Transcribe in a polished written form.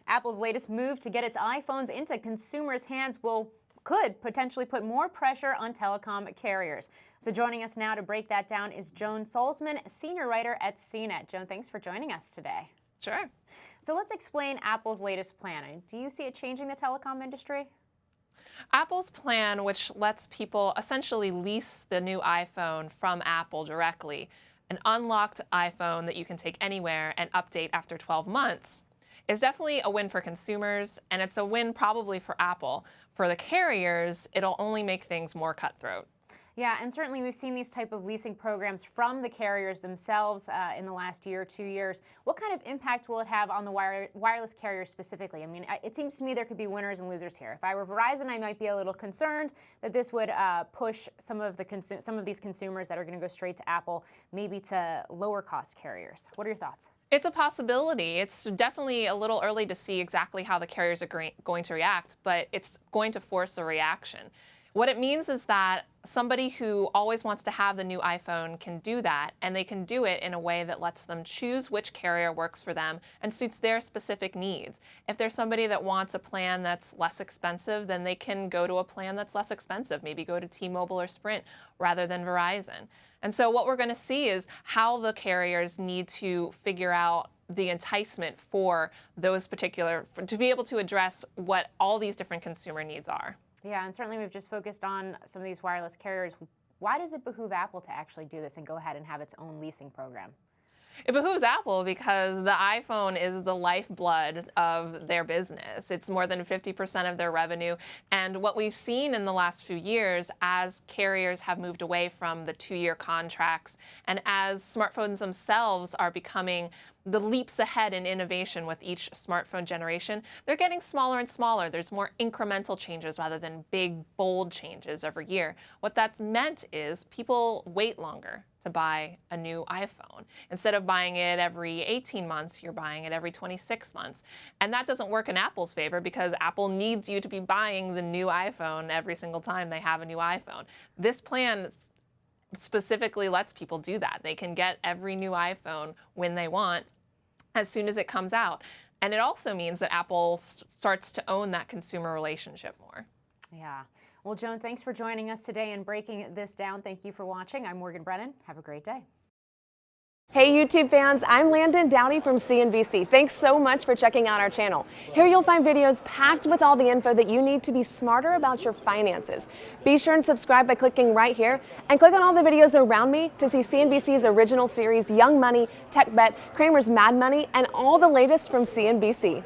Apple's latest move to get its iPhones into consumers' hands could potentially put more pressure on telecom carriers. So joining us now to break that down is Joan Solsman, senior writer at CNET. Joan, thanks for joining us today. Sure. So let's explain Apple's latest plan. Do you see it changing the telecom industry? Apple's plan, which lets people essentially lease the new iPhone from Apple directly, an unlocked iPhone that you can take anywhere and update after 12 months, is definitely a win for consumers, and it's a win probably for Apple. For the carriers, it'll only make things more cutthroat. Yeah, and certainly we've seen these type of leasing programs from the carriers themselves in the last year or 2 years. What kind of impact will it have on the wireless carriers specifically? I mean, it seems to me there could be winners and losers here. If I were Verizon, I might be a little concerned that this would push some of these consumers that are going to go straight to Apple, maybe to lower cost carriers. What are your thoughts? It's a possibility. It's definitely a little early to see exactly how the carriers are going to react, but it's going to force a reaction. What it means is that somebody who always wants to have the new iPhone can do that, and they can do it in a way that lets them choose which carrier works for them and suits their specific needs. If there's somebody that wants a plan that's less expensive, then they can go to a plan that's less expensive, maybe go to T-Mobile or Sprint rather than Verizon. And so what we're going to see is how the carriers need to figure out the enticement for those to be able to address what all these different consumer needs are. Yeah, and certainly we've just focused on some of these wireless carriers. Why does it behoove Apple to actually do this and go ahead and have its own leasing program? It behooves Apple because the iPhone is the lifeblood of their business. It's more than 50% of their revenue. And what we've seen in the last few years as carriers have moved away from the 2-year contracts and as smartphones themselves are becoming the leaps ahead in innovation with each smartphone generation, they're getting smaller and smaller. There's more incremental changes rather than big, bold changes every year. What that's meant is people wait longer to buy a new iPhone. Instead of buying it every 18 months, you're buying it every 26 months. And that doesn't work in Apple's favor because Apple needs you to be buying the new iPhone every single time they have a new iPhone. This plan specifically lets people do that. They can get every new iPhone when they want, as soon as it comes out. And it also means that Apple starts to own that consumer relationship more. Yeah. Well, Joan, thanks for joining us today and breaking this down. Thank you for watching. I'm Morgan Brennan. Have a great day. Hey YouTube fans, I'm Landon Downey from CNBC. Thanks so much for checking out our channel. Here you'll find videos packed with all the info that you need to be smarter about your finances. Be sure and subscribe by clicking right here and click on all the videos around me to see CNBC's original series Young Money, Tech Bet, Kramer's Mad Money, and all the latest from CNBC.